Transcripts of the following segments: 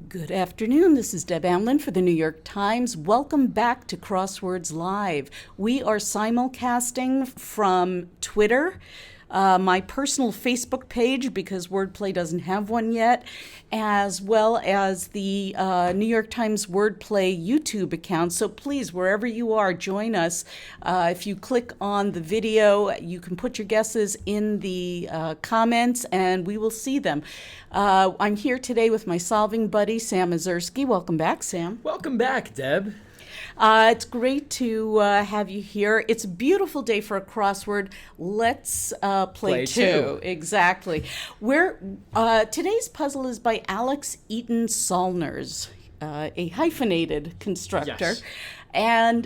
Good afternoon. This is Deb Amlen for the New York Times. Welcome back to Crosswords Live. We are simulcasting from Twitter, my personal Facebook page, because Wordplay doesn't have one yet, as well as the New York Times Wordplay YouTube account. So please, wherever you are, join us. If you click on the video, you can put your guesses in the comments, and we will see them. I'm here today with my solving buddy, Sam Ezersky. Welcome back, Sam. Welcome back, Deb. It's great to have you here. It's a beautiful day for a crossword. Let's play two. Exactly. Today's puzzle is by Alex Eaton Solners, a hyphenated constructor. Yes. And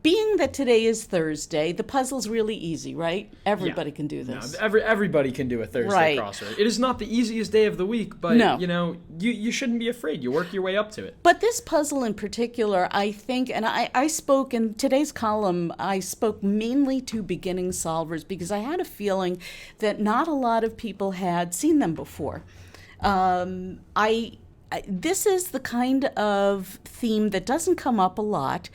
being that today is Thursday, the puzzle's really easy, right? Everybody can do this. No, everybody can do a Thursday crossword. It is not the easiest day of the week, but you shouldn't be afraid. You work your way up to it. But this puzzle in particular, I think, and I spoke in today's column, I spoke mainly to beginning solvers because I had a feeling that not a lot of people had seen them before. This is the kind of theme that doesn't come up a lot,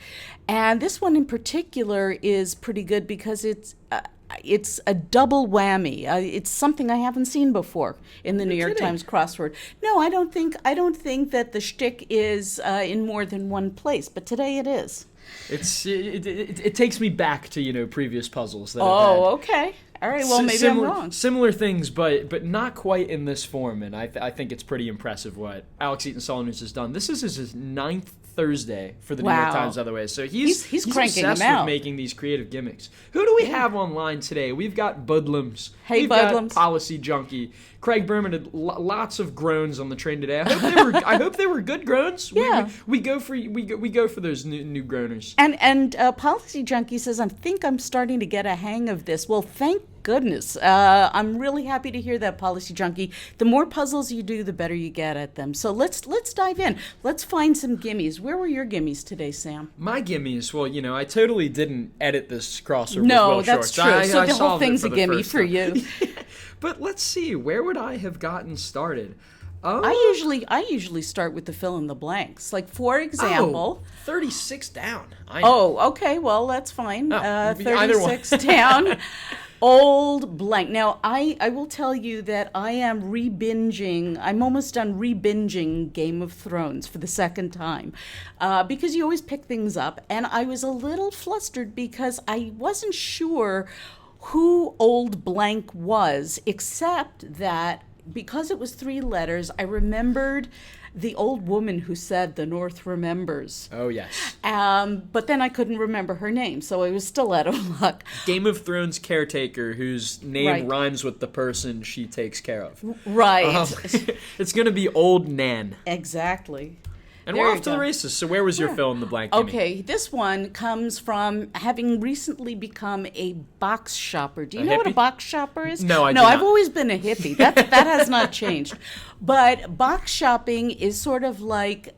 and this one in particular is pretty good because it's a double whammy. It's something I haven't seen before in the New York Times crossword. No, I don't think that the shtick is in more than one place, but today it is. It takes me back to previous puzzles that okay. All right, well, maybe I'm wrong. Similar things, but not quite in this form, and I think it's pretty impressive what Alex Eaton Solners has done. This is his ninth Thursday for the New York Times, by the way. So he's cranking obsessed them out with making these creative gimmicks. Who do we have online today? We've got Budlums. Hey, We've Budlums. got Policy Junkie. Craig Berman had lots of groans on the train today. I hope they were good groans. Yeah. We go for those new groaners. And Policy Junkie says, I think I'm starting to get a hang of this. Well, thank goodness. I'm really happy to hear that, Policy Junkie. The more puzzles you do, the better you get at them. So let's dive in. Let's find some gimmies. Where were your gimmies today, Sam? My gimmies, well, I totally didn't edit this crossword. No, with that's Will Shortz. true. So the whole thing's a gimme for you. But let's see, where would I have gotten started? I usually start with the fill in the blanks. Like, for example... 36 down. Okay, well, that's fine. 36 down. Old blank. Now, I will tell you that I'm almost done re-binging Game of Thrones for the second time, because you always pick things up, and I was a little flustered because I wasn't sure who Old Blank was, except that because it was 3 letters, I remembered the old woman who said the North remembers. Oh, yes. But then I couldn't remember her name, so I was still out of luck. Game of Thrones caretaker whose name rhymes with the person she takes care of. Right. It's going to be Old Nan. Exactly. And we're off to the races. So where was your fill in the blank? Okay, this one comes from having recently become a box shopper. Do you know what a box shopper is? No, I do not. not. I've always been a hippie. That has not changed. But box shopping is sort of like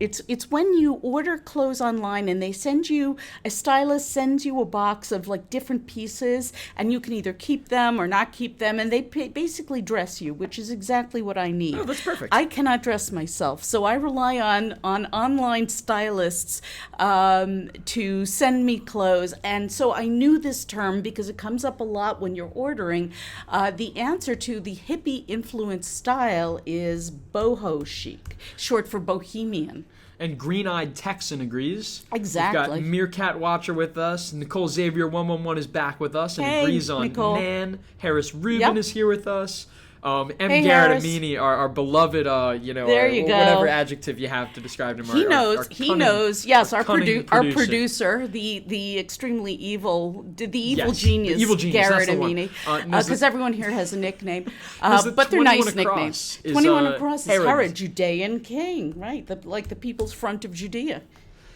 it's when you order clothes online and they send you, a stylist sends you a box of like different pieces, and you can either keep them or not keep them, and they basically dress you, which is exactly what I need. Oh, that's perfect. I cannot dress myself, so I rely on online stylists to send me clothes. And so I knew this term because it comes up a lot when you're ordering. The answer to the hippie influenced style is boho chic, short for bohemian. And Green-Eyed Texan agrees. Exactly. We've got Meerkat Watcher with us. Nicole Xavier 111 is back with us and agrees on Nicole. Nan. Harris Rubin is here with us. Garrett Harris. Amini, our beloved, there you go. Whatever adjective you have to describe him. He knows. Yes, our producer, the extremely evil, genius, Garrett Amini. Because everyone here has a nickname, but they're nice nicknames. 21 Across is Herod, Judean king, right? Like the People's Front of Judea.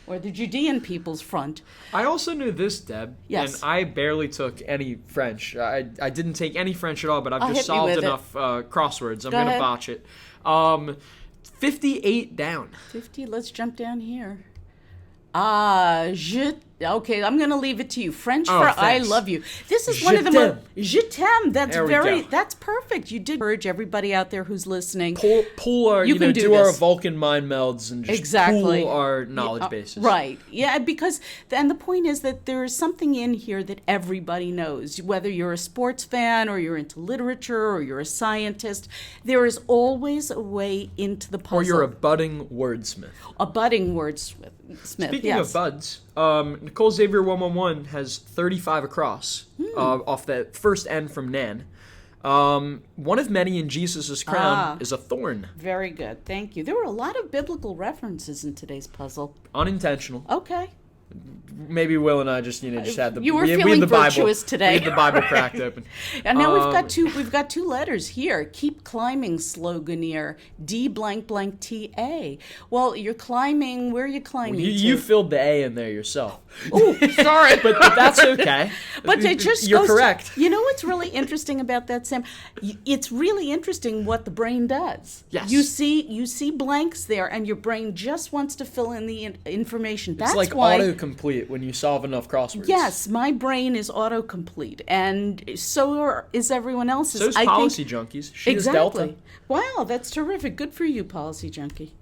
Or the Judean People's Front. I also knew this, Deb. Yes. And I barely took any French. I didn't take any French at all, but I've just solved enough crosswords. I'm going to botch it. 58 down. 50, let's jump down here. Je Okay, I'm going to leave it to you. French Oh, for I thanks. love you. This is Je one of the t'aime. Je t'aime. There we go. That's perfect. You did urge everybody out there who's listening. Pull our, You can do our this. Vulcan mind melds and just Exactly. pool our knowledge bases. Right. Yeah, because and the point is that there is something in here that everybody knows. Whether you're a sports fan or you're into literature or you're a scientist, there is always a way into the puzzle. Or you're a budding wordsmith. A budding wordsmith. Speaking yes. of buds, Nicole Xavier 111 has 35 across off that first N from Nan. One of many in Jesus' crown is a thorn. Very good. Thank you. There were a lot of biblical references in today's puzzle. Unintentional. Okay. Maybe Will and I just had the You were we had feeling the Bible, virtuous today. We had the Bible cracked open. And now we've got two letters here. Keep climbing, sloganeer. D blank blank T A. Well, you're climbing. Where are you climbing? You filled the A in there yourself. Oh, sorry. but that's okay. But it just you're goes correct. You know what's really interesting about that, Sam? It's really interesting what the brain does. Yes. You see blanks there, and your brain just wants to fill in the information. That's It's like why. autocomplete when you solve enough crosswords. Yes, my brain is autocomplete, and so is everyone else's. So's Policy Junkies. She is Exactly. Delta. Wow, that's terrific. Good for you, Policy Junkie.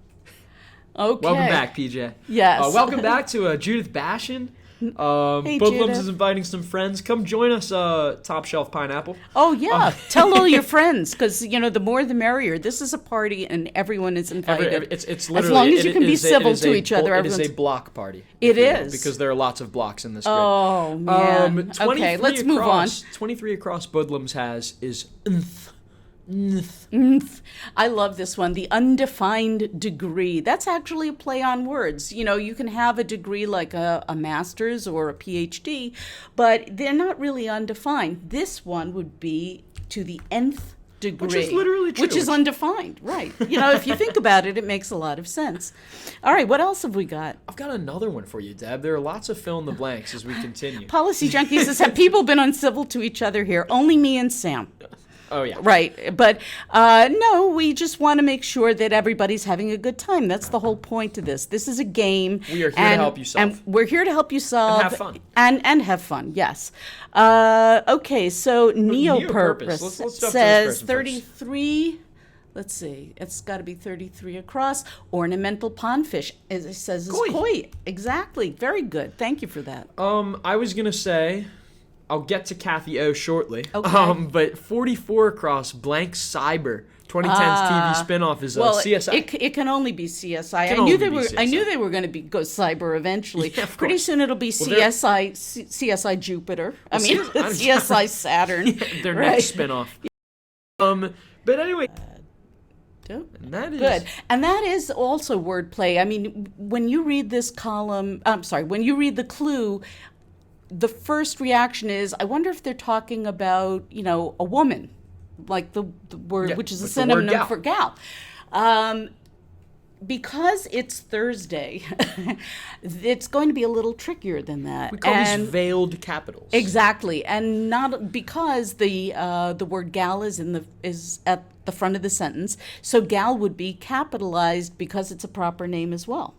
Okay. Welcome back, PJ. Yes. Welcome back to Judith Bashan. Hey, Budlums Judith. is inviting some friends. Come join us, Top Shelf Pineapple. Oh, yeah. Tell all your friends, because, the more the merrier. This is a party, and everyone is invited. It's literally, as long as you can be is civil it to is each other. It is Everyone's... a block party. It if you will, is. because there are lots of blocks in this grid. Oh, man. Okay, let's move on. 23 across Budlums is nth. I love this one, the undefined degree. That's actually a play on words. You can have a degree like a master's or a PhD, but they're not really undefined. This one would be to the nth degree. Which is literally true. Which is undefined, right. If you think about it, it makes a lot of sense. All right, what else have we got? I've got another one for you, Deb. There are lots of fill in the blanks as we continue. Policy Junkies says, have people been uncivil to each other here? Only me and Sam. Oh, yeah. Right. But no, we just want to make sure that everybody's having a good time. That's the whole point of this. This is a game. We are here to help you solve. And we're here to help you solve. And have fun. And have fun, yes. Okay, so Neopurpose Let's jump to this says person 33... Let's see. It's got to be 33 across. Ornamental pondfish, as it says, is koi. Exactly. Very good. Thank you for that. I was going to say... I'll get to Kathy O shortly. Okay. But 44 across Blank Cyber 2010's TV spinoff is CSI. It can only be CSI. Can I knew only they be were. CSI. I knew they were going to go cyber eventually. Yeah, of Pretty course. soon it'll be CSI Jupiter. CSI Saturn. Their right? next spinoff. But anyway. And that is Good. And that is also wordplay. I mean, when you read this column, when you read the clue, the first reaction is, I wonder if they're talking about, a woman, like the word, which is a synonym for gal. Because it's Thursday, it's going to be a little trickier than that. We call these veiled capitals. Exactly, and not because the word gal is at the front of the sentence. So gal would be capitalized because it's a proper name as well.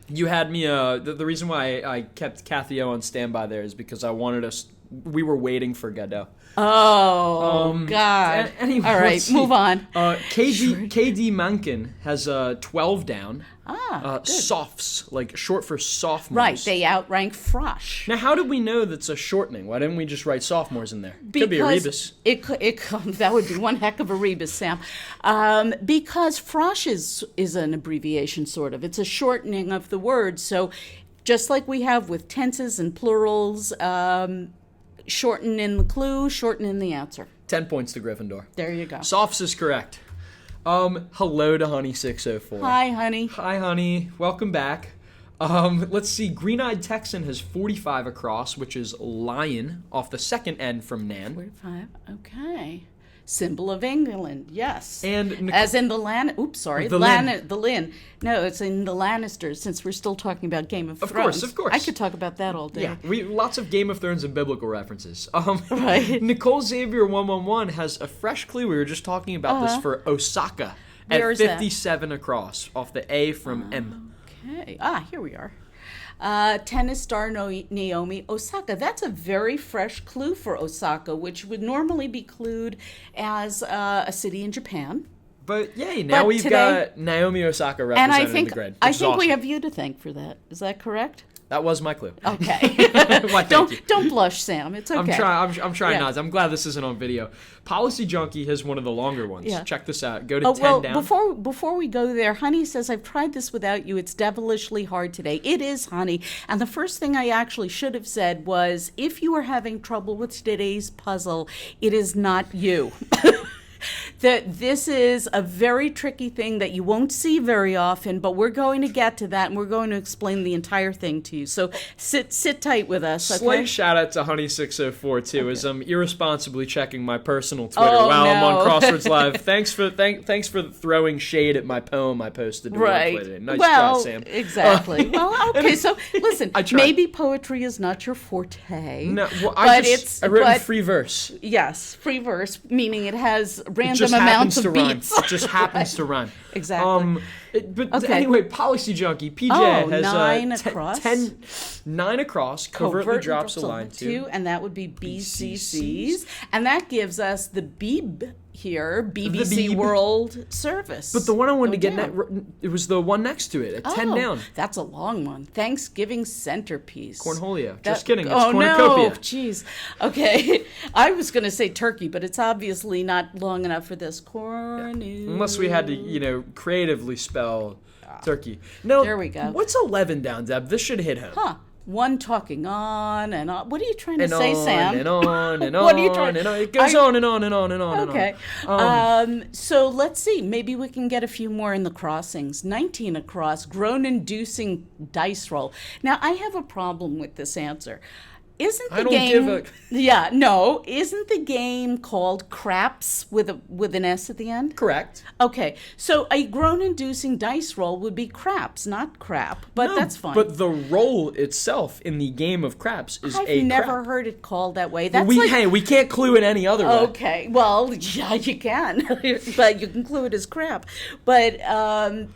You had me. The reason why I kept Kathy O on standby there is because I wanted us. We were waiting for Godot. Oh, God. Anyway, all right, move on. KD Mankin has 12 down. Good. Softs, like short for sophomores. Right, they outrank Frosh. Now, how did we know that's a shortening? Why didn't we just write sophomores in there? Could be a rebus. It could, that would be one heck of a rebus, Sam. Because Frosh is an abbreviation, sort of. It's a shortening of the word. So just like we have with tenses and plurals, shorten in the clue, shorten in the answer. 10 points to Gryffindor. There you go. Softs is correct. Hello to Honey604. Hi, honey. Hi, honey. Welcome back. Let's see. Green-Eyed Texan has 45 across, which is lion, off the second N from Nan. 45. Okay. Symbol of England. Yes. And as in the the Lynn. No, it's in the Lannisters. Since we're still talking about Game of Thrones. Of course. I could talk about that all day. Yeah, lots of Game of Thrones and biblical references. Right. Nicole Xavier 111 has a fresh clue. We were just talking about this for Osaka at Where is 57 across, off the A from M. Okay. Here we are. Tennis star Naomi Osaka. That's a very fresh clue for Osaka, which would normally be clued as a city in Japan. But yay, now we've got Naomi Osaka represented in the grid. I think we have you to thank for that. Is that correct? That was my clue. Okay. Why, don't blush, Sam. It's okay. I'm trying not to. I'm glad this isn't on video. Policy Junkie has one of the longer ones. Yeah. Check this out. Go to 10 down. Before we go there, Honey says, I've tried this without you. It's devilishly hard today. It is, Honey. And the first thing I actually should have said was, if you are having trouble with today's puzzle, it is not you. That this is a very tricky thing that you won't see very often, but we're going to get to that, and we're going to explain the entire thing to you. So sit tight with us. Okay? Slight shout out to Honey604 too, as I'm irresponsibly checking my personal Twitter while I'm on Crosswords Live. Thanks for throwing shade at my poem I posted to Wordplay today. Nice try, Sam. Exactly. Well, okay. So listen, maybe poetry is not your forte. No, well, I wrote in free verse. Yes, free verse, meaning it has random amounts of beats. It just happens to rhyme. Exactly. Anyway, Policy Junkie, PJ has 9 across. 9 across, covertly drops a line too. And that would be BCCs. And that gives us the BEEB here, BBC World Service. But the one I wanted to get, it was the one next to it, at 10 down. That's a long one. Thanksgiving centerpiece. Cornholio. Just kidding, it's cornucopia. Oh, no, jeez. Okay, I was going to say turkey, but it's obviously not long enough for this. Unless we had to, creatively spell turkey. No, there we go. What's 11 down, Deb? This should hit him. Huh. One talking on and on. What are you trying to say, Sam? And on and on what are you trying? and on. It goes on and on and on and on. Okay. And on. So let's see. Maybe we can get a few more in the crossings. 19 across. Groan-inducing dice roll. Now, I have a problem with this answer. Isn't the game? Isn't the game called Craps with an S at the end? Correct. Okay, so a groan-inducing dice roll would be craps, not crap, but that's fine. But the roll itself in the game of craps is I've never heard it called that way. That's we can't clue it any other way. Okay, well, yeah, you can, but you can clue it as crap. But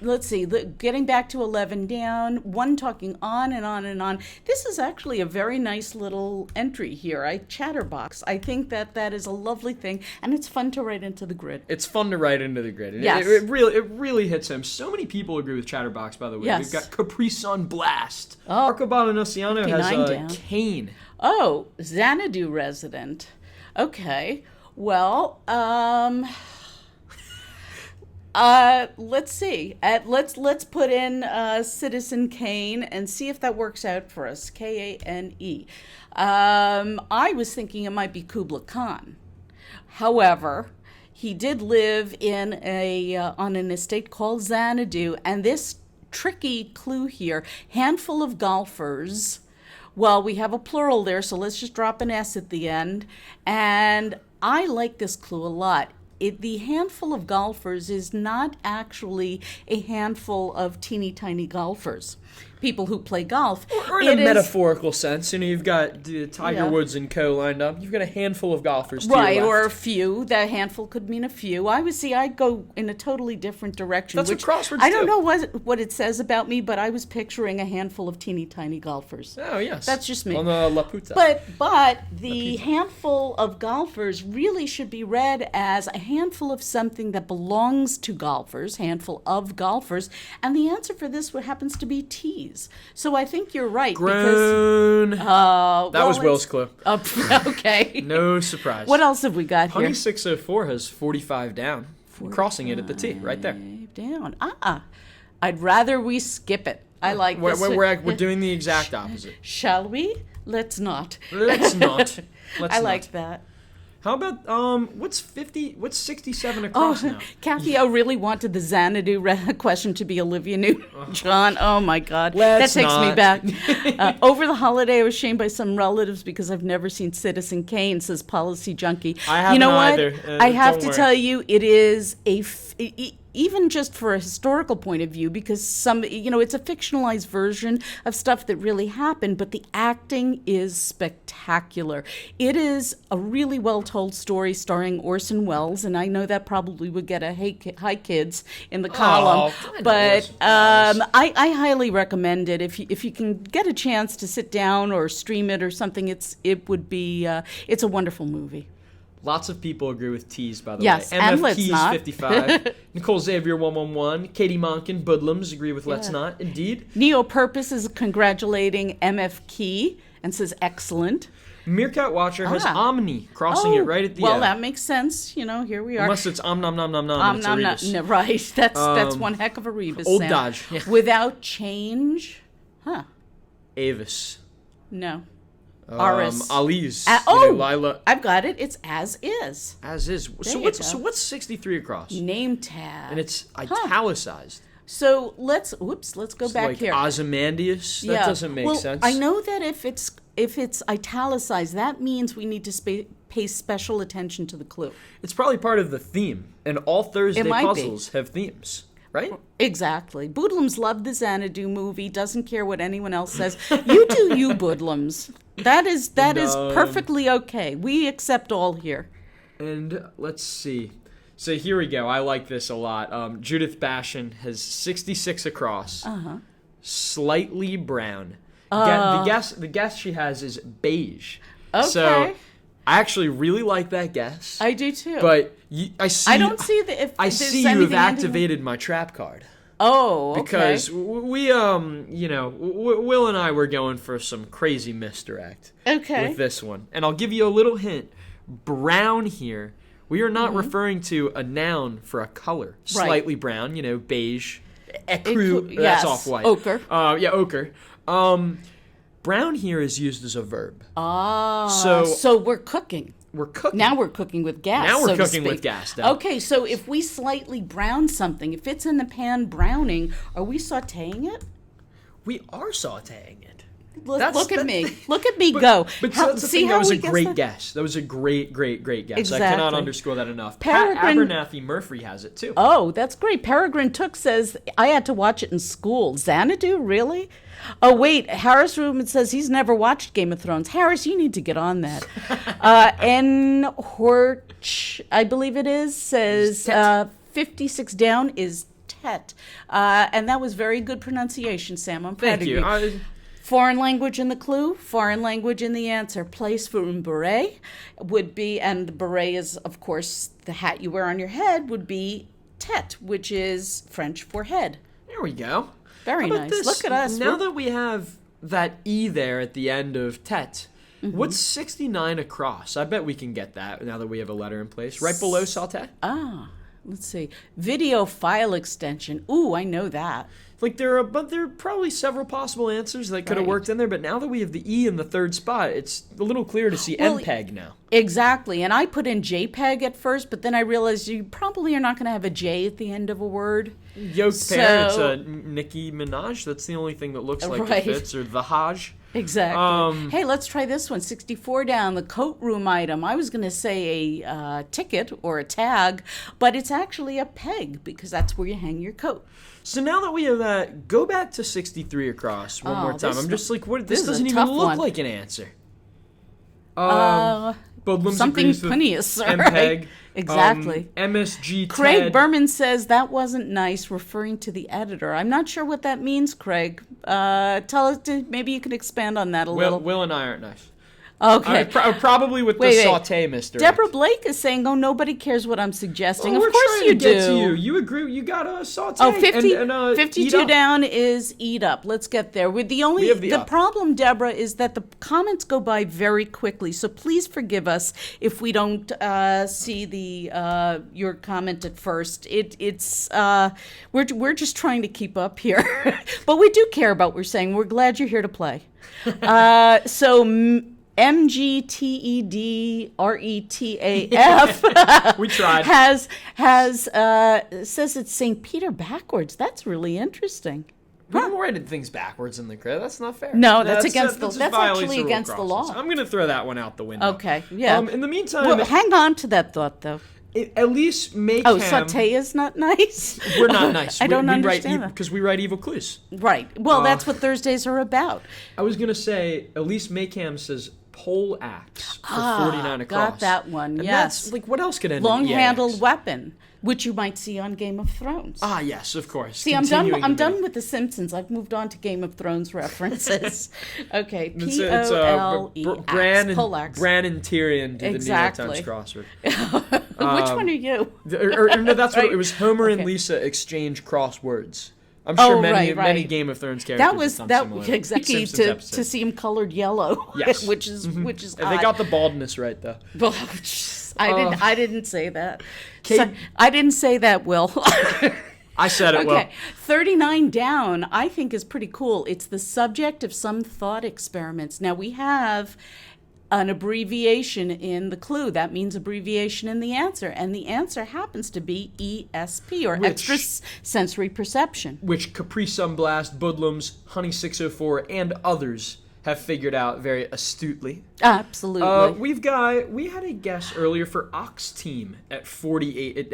let's see, getting back to 11 down, one talking on and on and on. This is actually a very nice little entry here. Chatterbox. I think that is a lovely thing, and it's fun to write into the grid. It's fun to write into the grid. Yes. It really hits him. So many people agree with Chatterbox, by the way. Yes. We've got Capri Sun Blast. Oh, Arcobalo Nociano has Cane. Oh, Xanadu resident. Okay. Well, let's see. Let's put in Citizen Kane and see if that works out for us. Kane. I was thinking it might be Kubla Khan. However, he did live in on an estate called Xanadu, and this tricky clue here: handful of golfers. Well, we have a plural there, so let's just drop an S at the end. And I like this clue a lot. The handful of golfers is not actually a handful of teeny tiny golfers, people who play golf. Or in a metaphorical sense, you've got Tiger Woods and co. lined up. You've got a handful of golfers to your left. Or a few. That handful could mean a few. I'd go in a totally different direction. That's what Crosswords I don't know what it says about me, but I was picturing a handful of teeny tiny golfers. Oh, yes. That's just me. On the La Puta. But the handful of golfers really should be read as a handful of something that belongs to golfers, handful of golfers, and the answer for this happens to be teas. So I think you're right. Groan. That was Will's clue. Okay. No surprise. What else have we got here? Honey604 has 45 down. Crossing it at the T, right there. Down. I'd rather we skip it. I like this. We're doing the exact opposite. Shall we? Let's not. Let's not. I like that. How about what's 67 across now? Kathy O really wanted the Xanadu question to be Olivia Newton-John. Oh my God, that takes me back. Over the holiday, I was shamed by some relatives because I've never seen Citizen Kane. Says Policy Junkie. I haven't either. I have to tell you, it is even just for a historical point of view, because it's a fictionalized version of stuff that really happened, but the acting is spectacular. It is a really well-told story starring Orson Welles, and I know that probably would get a hi kids in the column, but I highly recommend it. If you can get a chance to sit down or stream it or something, it's a wonderful movie. Lots of people agree with T's, by the yes, way. and Let's Keys, Not. 55. Nicole Xavier, 111. Katie Monken, Budlums, agree with Let's Not. Indeed. Neo Purpose is congratulating MF Key and says excellent. Meerkat Watcher has Omni, crossing it right at the end. Well, that makes sense. Here we are. Unless it's nom nom nom nom nom. It's a rebus. No, right. That's one heck of a rebus, Old Sam. Dodge. Yeah. Without change? Huh. Avis. No. Aris. Ali's. Lila. I've got it. It's as is. As is. So what's 63 across? Name tag. And it's italicized. So let's go back here. Ozymandias? That doesn't make sense. I know that if it's italicized, that means we need to pay special attention to the clue. It's probably part of the theme, and all Thursday puzzles have themes, right? Exactly. Boodlums loved the Xanadu movie, doesn't care what anyone else says. You do you, Boodlums. That is perfectly okay. We accept all here. And let's see. So here we go. I like this a lot. Judith Bashan has 66 across. Slightly brown. The guess she has is beige. Okay. So I actually really like that guess. I do too. But I don't see if I see you have activated my trap card. Oh, okay. Because we Will and I were going for some crazy misdirect with this one. And I'll give you a little hint. Brown here, we are not referring to a noun for a color. Right. Slightly brown, beige. Ecru, that's off-white. Ochre. Ochre. Brown here is used as a verb. So we're cooking. We're cooking. Now we're cooking with gas. Now we're cooking with gas. Deb. Okay, so if we slightly brown something, if it's in the pan browning, are we sautéing it? We are sautéing it. Look at me. Look at me go. But that's the thing. That was a great guess. That was a great guess. Exactly. I cannot underscore that enough. Abernathy Murphy has it too. Oh, that's great. Peregrine Took says, I had to watch it in school. Xanadu, really? Oh, wait. Harris Rubin says he's never watched Game of Thrones. Harris, you need to get on that. N. Horch, I believe it is, says 56 down is Tet. And that was very good pronunciation, Sam. I'm proud of you. Foreign language in the clue, foreign language in the answer. Place for un beret would be, and beret is, of course, the hat you wear on your head, would be tête, which is French for head. There we go. Very nice. This? Look at us. Now that we have that E there at the end of tête, what's 69 across? I bet we can get that now that we have a letter in place. Right below sauté? Let's see. Video file extension. Ooh, I know that. Like there are probably several possible answers that could have worked in there, but now that we have the E in the third spot, it's a little clearer to see MPEG now. Exactly, and I put in JPEG at first, but then I realized you probably are not going to have a J at the end of a word. Yoked pair, it's a Nicki Minaj. That's the only thing that looks like it fits, or the Hajj. Exactly. Hey, let's try this one. 64 down, the coat room item. I was going to say a ticket or a tag, but it's actually a peg because that's where you hang your coat. So now that we have that, go back to 63 across one more time. I'm just like, what? This doesn't even look like an answer. Something Phineas, right? Exactly. MSG Craig Ted. Berman says that wasn't nice, referring to the editor. I'm not sure what that means, Craig. Tell us, maybe you can expand on that a little. Will and I aren't nice. Okay. Probably with the sauté misdirect. Deborah Blake is saying, "Oh, nobody cares what I'm suggesting." Well, of course you do. Get to you. You agree? You got a sauté. Oh, 50, and 52 down is eat up. Let's get there. With the problem, Deborah, is that the comments go by very quickly. So please forgive us if we don't see your comment at first. We're just trying to keep up here, but we do care about what we're saying. We're glad you're here to play. MGTEDRETAF we tried. Says it's St. Peter backwards. That's really interesting. We don't write things backwards in the credit. That's not fair. No, that's actually against the law. I'm going to throw that one out the window. Okay, yeah. In the meantime, hang on to that thought though. At least make saute is not nice? We're not nice. I don't understand that. Because we write evil clues. Right. Well, that's what Thursdays are about. I was going to say, Elise Maycam says pole axe for 49 across. Got that one, and yes. That's, what else could end Long-handled EAX? weapon, which you might see on Game of Thrones. Ah, yes, of course. See, I'm done with The Simpsons. I've moved on to Game of Thrones references. Okay, P-O-L-E-X, poleaxe. Bran and Tyrion do exactly. the New York Times Which crossword. one are you? No, that's right? what it was. Homer and Lisa exchange crosswords. I'm sure many Game of Thrones characters that was exactly to see him colored yellow. Yes. which is They got the baldness right though. I didn't say that. I didn't say that, Will. I said it, Will. Okay, 39 down, I think is pretty cool. It's the subject of some thought experiments. Now we have an abbreviation in the clue. That means abbreviation in the answer. And the answer happens to be ESP, or extrasensory perception. Which Capri Sun Blast, Budlums, Honey 604, and others have figured out very astutely. Absolutely. We had a guess earlier for Ox Team at 48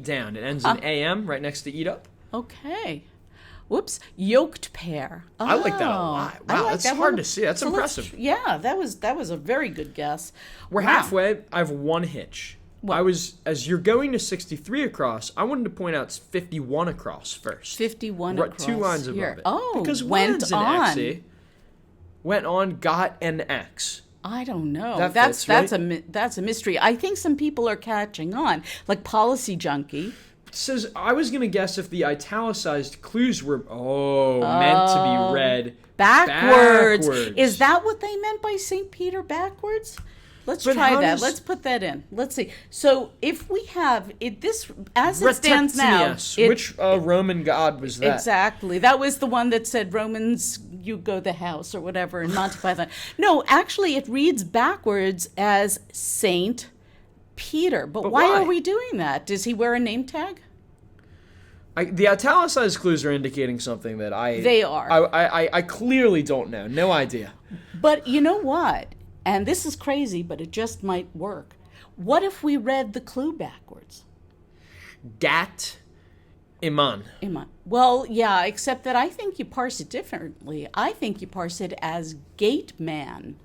down. It ends in AM, right next to Eat Up. Okay. Whoops, yoked pair. Oh, I like that a lot. Wow, that's hard to see. That's impressive. Yeah, that was a very good guess. We're halfway. I have one hitch. What? As you're going to 63 across, I wanted to point out 51 across first. 51 across. 2 lines above it. Oh, because went on. Went on, got an X. I don't know. That's a mystery. I think some people are catching on, like Policy Junkie. Says I was gonna guess if the italicized clues were meant to be read backwards. Is that what they meant by St. Peter backwards? Let's try that. Let's put that in. Let's see. So if we have this as it stands now, which Roman god was that? Exactly. That was the one that said Romans, you go the house or whatever in Monty Python. No, actually, it reads backwards as Saint Peter, but why are we doing that? Does he wear a name tag? The italicized clues are indicating something that They are. I clearly don't know. No idea. But you know what? And this is crazy, but it just might work. What if we read the clue backwards? Gat Iman. Well, yeah, except that I think you parse it differently. I think you parse it as gate man.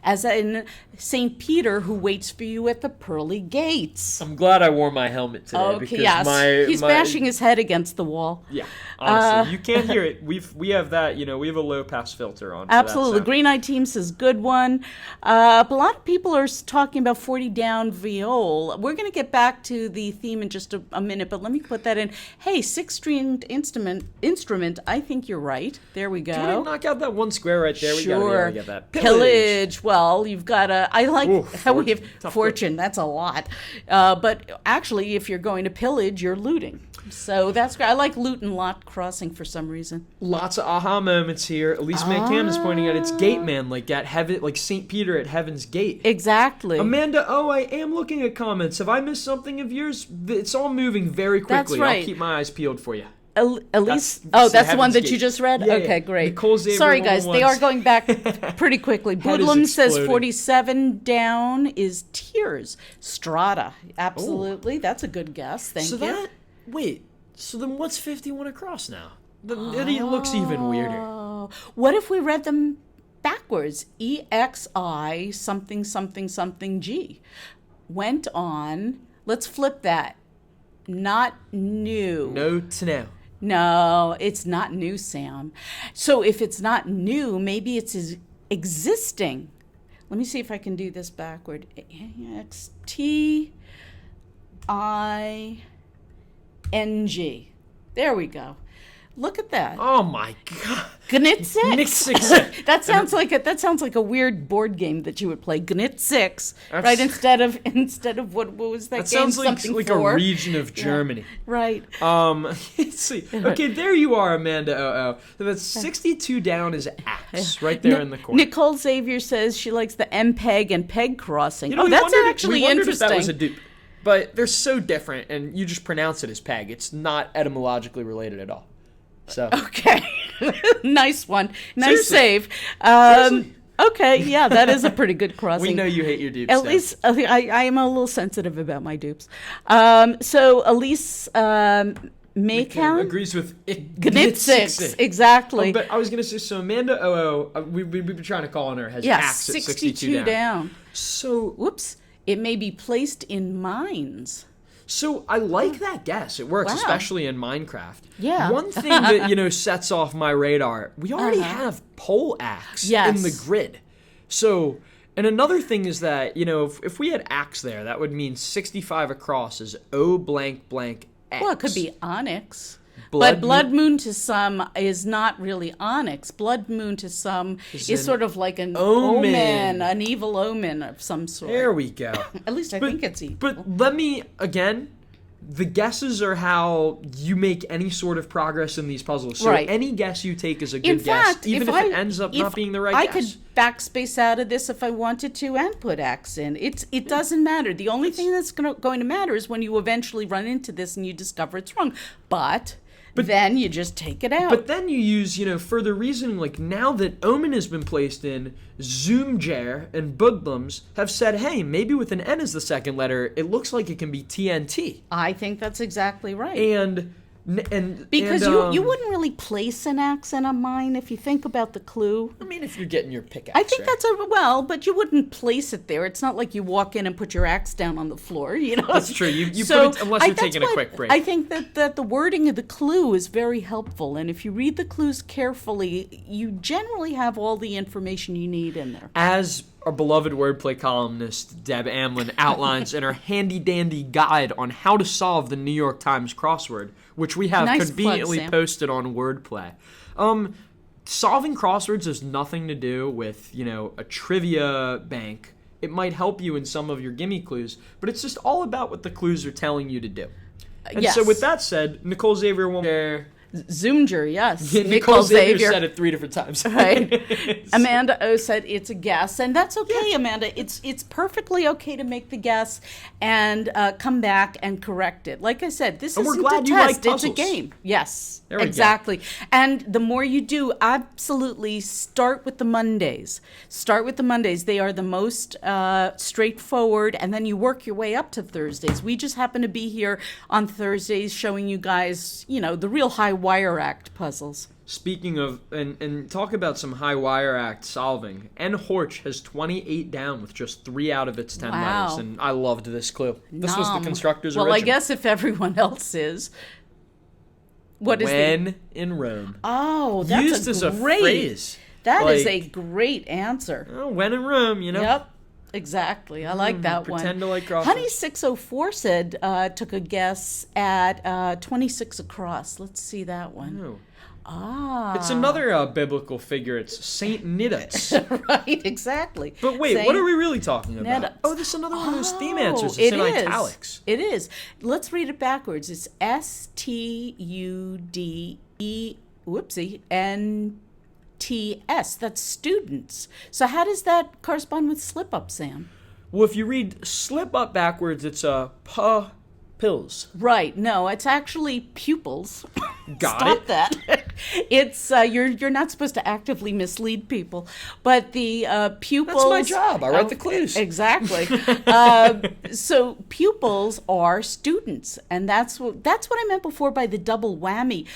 As in St. Peter who waits for you at the pearly gates. I'm glad I wore my helmet today. Okay, because yes. He's bashing his head against the wall. Yeah, honestly. You can't hear it. We have that, we have a low-pass filter on. Absolutely. Green-Eye Team says good one. A lot of people are talking about 40 down viol. We're going to get back to the theme in just a minute, but let me put that in. Hey, 6-stringed instrument, I think you're right. There we go. Do you want to knock out that one square right there? Sure. We got to be able to get that. Pillage. Well, you've got I like how we have fortune. That's a lot. But actually, if you're going to pillage, you're looting. So that's great. I like loot and lot crossing for some reason. Lots of aha moments here. Elise Maycam is pointing out it's gate man, like at heaven, like St. Peter at Heaven's Gate. Exactly. Amanda, I am looking at comments. Have I missed something of yours? It's all moving very quickly. That's right. I'll keep my eyes peeled for you. Elise, that's the one that you just read? Yeah, okay, great. Nicole Xavier Sorry, guys, they are going back pretty quickly. Boodlum says 47 down is Tears. Strata, absolutely. That's a good guess. Thank you. So then what's 51 across now? It looks even weirder. What if we read them backwards? EXI something something something G. Went on. Let's flip that. Not new. No to now. No, it's not new, Sam. So if it's not new, maybe it's existing. Let me see if I can do this backward. XTING. There we go. Look at that. Oh my God. Gnit6. That sounds like a weird board game that you would play. Gnit6, right? Instead of what was that game? Sounds like a region of Germany. Yeah. Right. Let's see. Okay, there you are, Amanda. So that's 62 down is axe right there in the corner. Nicole Xavier says she likes the MPEG and PEG crossing. That's actually interesting. If that was a dupe. But they're so different, and you just pronounce it as PEG. It's not etymologically related at all. So okay, nice one, nice Seriously. save. Okay, yeah, that is a pretty good crossing. We know you hate your dupes. At least I am a little sensitive about my dupes. So Elise Maycount agrees with Gnitsix. Exactly. But I was going to say, so Amanda OO, we've been trying to call on her, has axed at 62 down. So, whoops, it may be placed in mines. So I like that guess. It works, especially in Minecraft. Yeah. One thing that, sets off my radar, we already have pole axe in the grid. So, and another thing is that, if we had axe there, that would mean 65 across is O blank blank X. Well, it could be onyx. But Blood Moon to some is not really onyx. Blood Moon to some is sort of like an omen, an evil omen of some sort. There we go. At least I think it's evil. But let me, again, the guesses are how you make any sort of progress in these puzzles. So any guess you take is a good guess, even if it ends up not being the right guess. I could backspace out of this if I wanted to and put X in. It doesn't matter. The only thing that's going to matter is when you eventually run into this and you discover it's wrong. But then you just take it out. But then you use, further reasoning, like now that Omen has been placed in, Zoomjer and Budlums have said, hey, maybe with an N as the second letter, it looks like it can be TNT. I think that's exactly right. Because you wouldn't really place an axe in a mine if you think about the clue. I mean, if you're getting your pickaxe. I think that's but you wouldn't place it there. It's not like you walk in and put your axe down on the floor, That's true. You put it, unless you're taking a quick break. I think that the wording of the clue is very helpful, and if you read the clues carefully, you generally have all the information you need in there. As our beloved wordplay columnist Deb Amlen outlines in her handy-dandy guide on how to solve the New York Times crossword, which we have conveniently posted on Wordplay. Solving crosswords has nothing to do with, a trivia bank. It might help you in some of your gimme clues, but it's just all about what the clues are telling you to do. And so with that said, Nicole Xavier will share... Zoomjer, yes. Yeah, Nicole Xavier said it 3 different times. Right. Amanda O said it's a guess, and that's okay, Amanda. It's perfectly okay to make the guess and come back and correct it. Like I said, this isn't a test; it's a game. Yes, exactly. And the more you do, absolutely start with the Mondays. Start with the Mondays; they are the most straightforward, and then you work your way up to Thursdays. We just happen to be here on Thursdays, showing you guys, the real high wire act puzzles. Speaking of, and talk about some high wire act solving, N. Horch has 28 down with just 3 out of its 10 letters, and I loved this clue. This was the constructor's original. Well, I guess if everyone else is. What is when in Rome. Oh, that's used as a phrase. That is a great answer. Oh, when in Rome, Yep. Exactly. I like that one. Pretend to like crosswords. Honey 604 said took a guess at 26 across. Let's see that one. Oh. It's another biblical figure. It's Saint Nidus. Right, exactly. But wait, what are we really talking about? Nidus. Oh, this is another one of those theme answers. It's in italics. It is. Let's read it backwards. It's STUDENTS. That's students. So how does that correspond with slip up, Sam? Well, if you read slip up backwards, it's pills. Right. No, it's actually pupils. Stop that. It's you're not supposed to actively mislead people, but the pupils. That's my job. I write the clues. Exactly. So pupils are students, and that's what I meant before by the double whammy.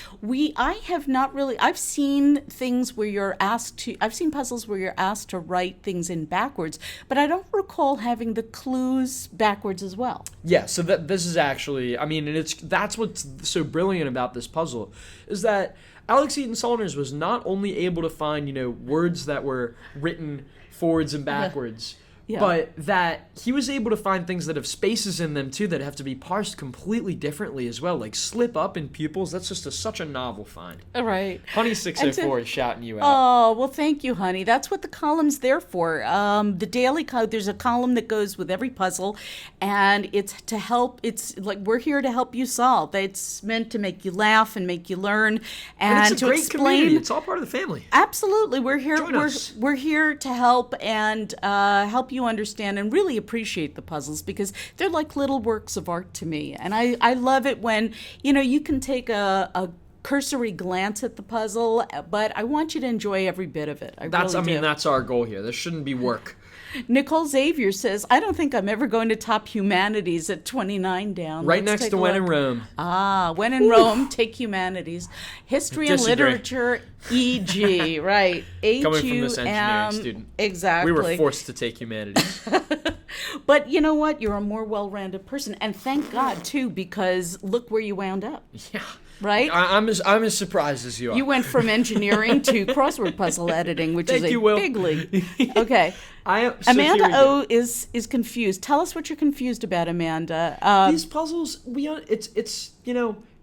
I've seen things where you're asked to. I've seen puzzles where you're asked to write things in backwards, but I don't recall having the clues backwards as well. Yeah. So this is actually. I mean, and that's what's so brilliant about this puzzle is that Alex Eaton Saunders was not only able to find, words that were written forwards and backwards, but that he was able to find things that have spaces in them, too, that have to be parsed completely differently as well. Like slip up in pupils, that's just such a novel find. Right. Honey 604 is shouting you out. Oh, well, thank you, honey. That's what the column's there for. The daily there's a column that goes with every puzzle, and it's to help. It's like we're here to help you solve. It's meant to make you laugh and make you learn, and it's a great community. It's all part of the family. Absolutely, we're here. Join us. We're here to help and help you understand and really appreciate the puzzles because they're like little works of art to me, and I love it when you can take a cursory glance at the puzzle, but I want you to enjoy every bit of it. I mean, that's our goal here. This shouldn't be work. Nicole Xavier says, I don't think I'm ever going to top humanities at 29 down. Right next to When in Rome. When in Rome, take humanities. History and literature, e.g., right. Coming from this engineering student. Exactly. We were forced to take humanities. But you know what? You're a more well-rounded person. And thank God, too, because look where you wound up. Yeah. Right? I'm as surprised as you are. You went from engineering to crossword puzzle editing, which is a big league. Okay. Amanda O is confused. Tell us what you're confused about, Amanda. These puzzles,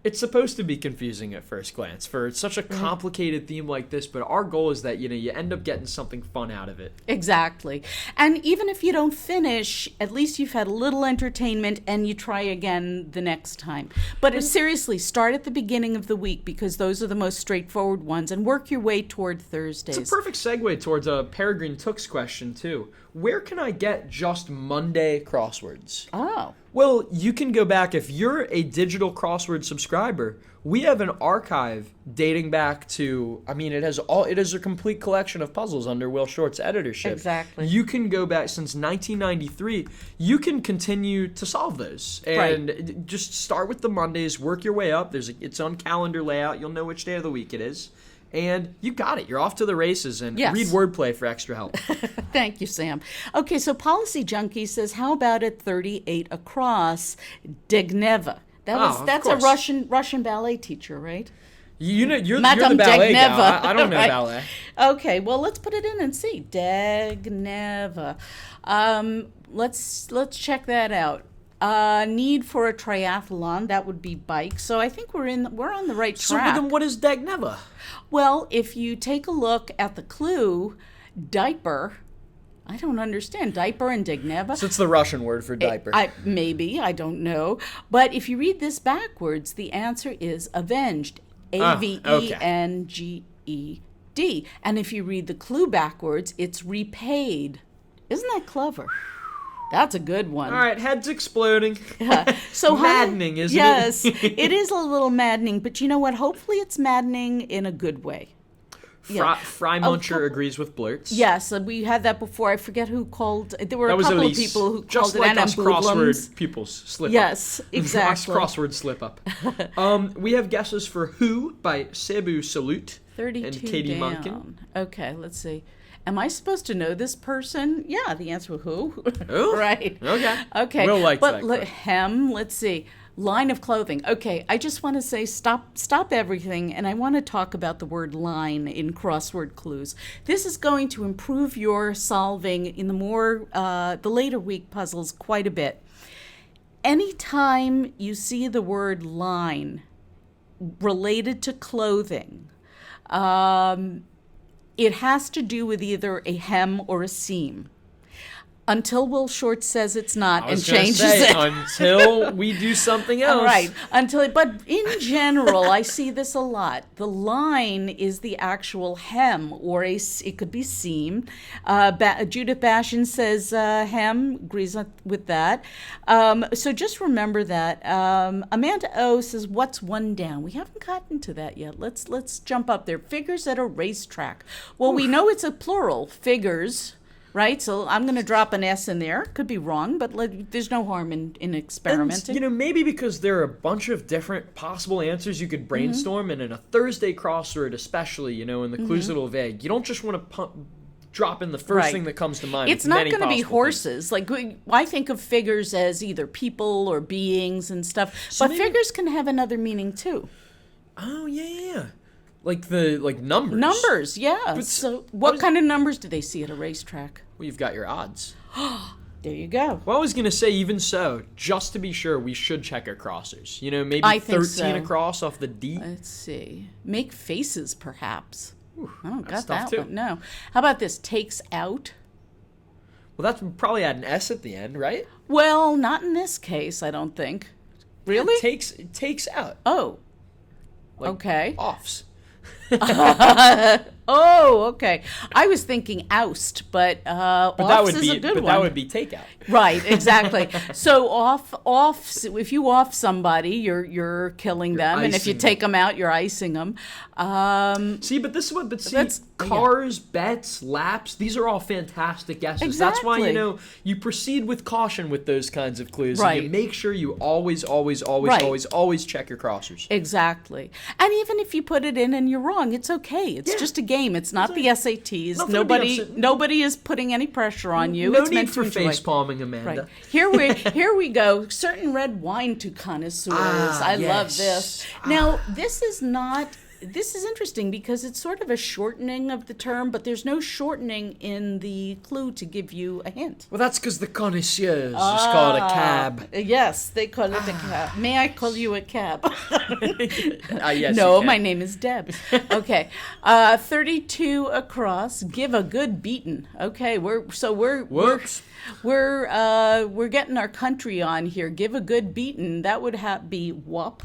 it's supposed to be confusing at first glance for such a complicated theme like this, but our goal is that, you end up getting something fun out of it. Exactly. And even if you don't finish, at least you've had a little entertainment and you try again the next time. But seriously, start at the beginning of the week because those are the most straightforward ones and work your way toward Thursdays. It's a perfect segue towards a Peregrine Took's question, too. Where can I get just Monday crosswords? Oh. Well, you can go back. If you're a digital crossword subscriber, we have an archive dating back to, it is a complete collection of puzzles under Will Short's editorship. Exactly. You can go back since 1993. You can continue to solve those. And just start with the Mondays, work your way up. There's its own calendar layout. You'll know which day of the week it is. And you got it. You're off to the races. And read Wordplay for extra help. Thank you, Sam. Okay, so Policy Junkie says, how about at 38 across, Degneva? That's a Russian ballet teacher, right? You're the ballet guy. I don't know right. ballet. Okay, well, let's put it in and see. Degneva. Let's check that out. Need for a triathlon, that would be bike. So I think we're on the right track. So then what is Degneva? Well, if you take a look at the clue, diaper, I don't understand. Diaper and Degneva. So it's the Russian word for diaper. Maybe, I don't know. But if you read this backwards, the answer is avenged. Avenged. And if you read the clue backwards, it's repaid. Isn't that clever? That's a good one. All right, heads exploding. Yeah. So maddening, isn't yes, it? Yes, it is a little maddening, but you know what? Hopefully it's maddening in a good way. Fry Muncher agrees with Blurts. Yes, we had that before. I forget who called. There were a couple of people who just called like it us crossword pupils slip up. Yes, exactly. Us crossword slip up. We have guesses for Who by Cebu Salute 32 and Katie down. Munkin. Okay, let's see. Am I supposed to know this person? Yeah, the answer was who? Who? Right. Okay. We'll like that. But hem, let's see. Line of clothing. Okay, I just want to say stop everything, and I want to talk about the word line in crossword clues. This is going to improve your solving in the later week puzzles quite a bit. Anytime you see the word line related to clothing, it has to do with either a hem or a seam. Until Will Short says it's not and changes it. Until we do something else. All right. But in general, I see this a lot. The line is the actual hem, or it could be seam. Judith Bashan says hem, agrees with that. So just remember that. Amanda O says, what's one down? We haven't gotten to that yet. Let's jump up there. Figures at a racetrack. Well, we know it's a plural, figures. Right, so I'm going to drop an S in there. Could be wrong, but there's no harm in experimenting. And, maybe because there are a bunch of different possible answers you could brainstorm, and in a Thursday crossword especially, in the clues a little vague, you don't just want to drop in the first thing that comes to mind. It's not going to be horses. Like, I think of figures as either people or beings and stuff, but figures can have another meaning too. Oh, yeah. Like numbers. Numbers, yeah. But so what kind of numbers do they see at a racetrack? Well, you've got your odds. There you go. Well, I was going to say, even so, just to be sure, we should check our crossers. Maybe I 13 across off the D. Let's see. Make faces, perhaps. Ooh, I don't got that too. one. No. How about this? Takes out. Well, that's probably add an S at the end, right? Well, not in this case, I don't think. Really? It takes out. Oh. Like okay. Offs. Oh, okay. I was thinking oust, but offs is a good one. But that would be takeout. Right, exactly. So off. If you off somebody, you're killing them, and if you take them out, you're icing them. See, but this is what. But see, cars, bets, laps. These are all fantastic guesses. Exactly. That's why you proceed with caution with those kinds of clues. Right. And you make sure you always check your crossers. Exactly. And even if you put it in and you're wrong, it's okay. It's just a game. It's not the SATs. Nobody is putting any pressure on you. No it's need meant for to enjoy. face palming, Amanda. Right. Here we go. Certain red wine to connoisseurs. I love this. Now, this is interesting because it's sort of a shortening of the term, but there's no shortening in the clue to give you a hint. Well, that's because the connoisseurs just call it a cab. Yes, they call it a cab. May I call you a cab? Yes. No, my name is Deb. Okay, 32 across. Give a good beating. Okay, we're getting our country on here. Give a good beating. That would be whoop.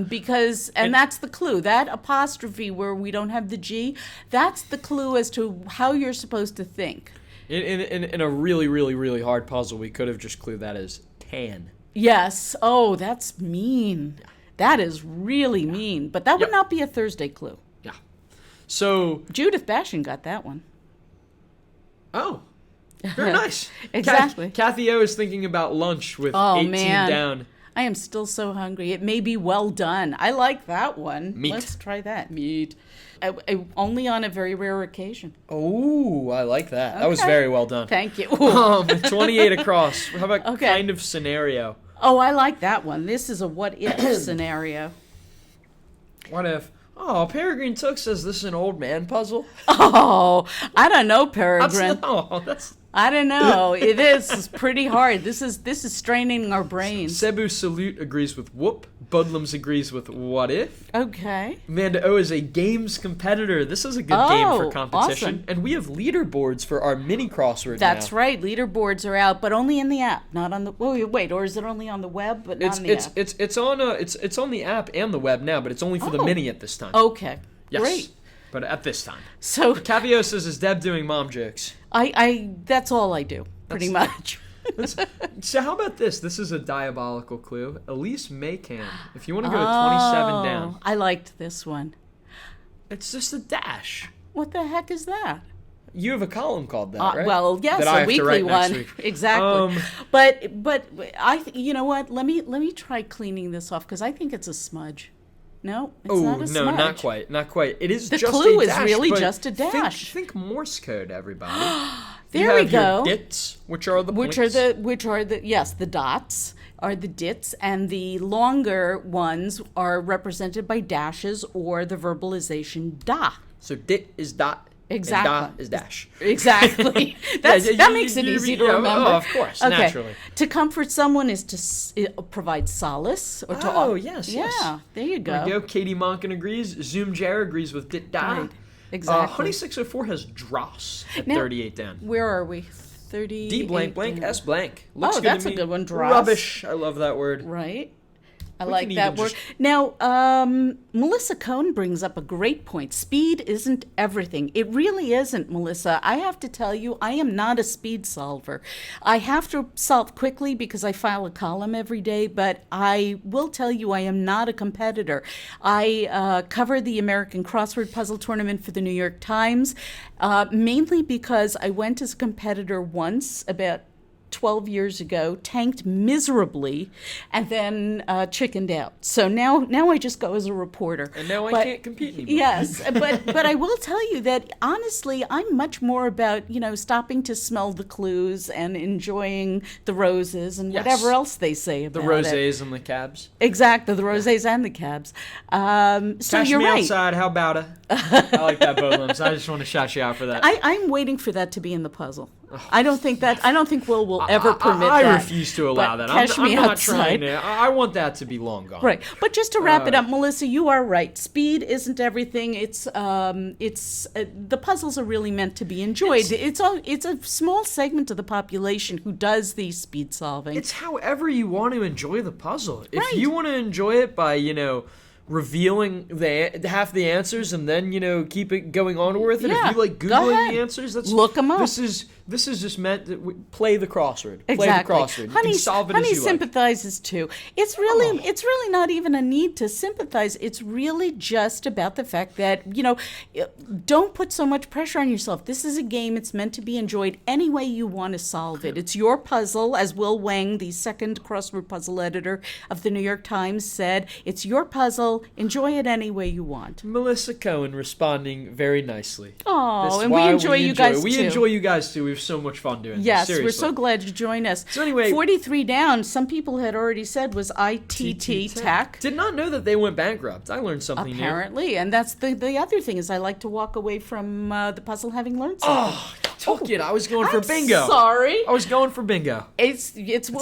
Because that's the clue. That apostrophe where we don't have the G, that's the clue as to how you're supposed to think. In a really, really, really hard puzzle, we could have just clued that as tan. Yes. Oh, that's mean. That is really mean. But that would not be a Thursday clue. Yeah. So Judith Bashan got that one. Oh. Very nice. Exactly. Kathy O is thinking about lunch with 18 down. I am still so hungry. It may be well done. I like that one. Meat. Let's try that. Meat. Only on a very rare occasion. Oh, I like that. Okay. That was very well done. Thank you. 28 across. How about kind of scenario? Oh, I like that one. This is a what-if scenario. What if? Oh, Peregrine Took says this is an old man puzzle. Oh, I don't know, Peregrine. That's I don't know. It's pretty hard. This is straining our brains. Cebu Salute agrees with whoop. Budlums agrees with what if. Okay. Amanda O is a games competitor. This is a good game for competition. Awesome. And we have leaderboards for our mini crossword That's now. right. Leaderboards are out, but only in the app, not on the. Wait, or is it only on the web, but not on the app? It's on the app and the web now, but it's only for the mini at this time. Okay. Yes. Great. But at this time. So Cavio says, is Deb doing mom jokes? I that's all I do, pretty much. So how about this? This is a diabolical clue. Elise Maycam. If you want to go to 27 down. I liked this one. It's just a dash. What the heck is that? You have a column called that, right? Well, yes, that a weekly one. Exactly. But you know what? Let me try cleaning this off because I think it's a smudge. No, it's not a smudge. No, not quite. Not quite. It is the just clue a dash. Is really just a dash. Think Morse code, everybody. There we go. Your dits, which are the points. The dots are the dits, and the longer ones are represented by dashes or the verbalization da. So dit is dot. Exactly. And da is dash. Exactly. That makes it easy to remember. Oh, of course, okay. Naturally. To comfort someone is to provide solace. Or to yes. Yeah, there you go. There we go. Katie Monken agrees. Zoom Jar agrees with dit da. Right. Exactly. Honey 604 has dross at 38 down. Where are we? 30. D blank blank S blank. Looks good that's to me. a good one. Dross. Rubbish. I love that word. Right. I like that word. Now, Melissa Cohn brings up a great point. Speed isn't everything. It really isn't, Melissa. I have to tell you, I am not a speed solver. I have to solve quickly because I file a column every day, but I will tell you I am not a competitor. I cover the American Crossword Puzzle Tournament for the New York Times, mainly because I went as a competitor once about 12 years ago, tanked miserably, and then chickened out. So now I just go as a reporter. And now I can't compete anymore. Yes, but I will tell you that honestly, I'm much more about stopping to smell the clues and enjoying the roses and whatever else they say about the rosés and the cabs. Exactly, the rosés and the cabs. So you're right. Outside, how about it? I like that, Bodlums. I just want to shout you out for that. I'm waiting for that to be in the puzzle. I don't think Will ever permit that. I refuse to allow that. I'm not trying to. I want that to be long gone. Right. But just to wrap it up, Melissa, you are right. Speed isn't everything. It's the puzzles are really meant to be enjoyed. It's a small segment of the population who does the speed solving. It's however you want to enjoy the puzzle. If you want to enjoy it by, revealing half the answers and then, keep it going on with it. Yeah, If you like go Googling ahead. the answers, Look them up. This is just meant that we play the crossword. Exactly. Play the crossword. You can solve it Honey as you like. sympathizes too. It's really not even a need to sympathize. It's really just about the fact that, don't put so much pressure on yourself. This is a game. It's meant to be enjoyed any way you want to solve it. It's your puzzle, as Will Wang, the second crossword puzzle editor of the New York Times, said. It's your puzzle. Enjoy it any way you want. Melissa Cohen responding very nicely. Oh, and we enjoy you guys too. We enjoy you guys too. We have so much fun doing this. Yes, Seriously. we're so glad you joined us. So anyway, 43 down, some people had already said was ITT Tech. Did not know that they went bankrupt. I learned something new. Apparently, and that's the other thing is I like to walk away from the puzzle having learned something. Oh, took it. I was going for bingo. Sorry. I was going for bingo. It's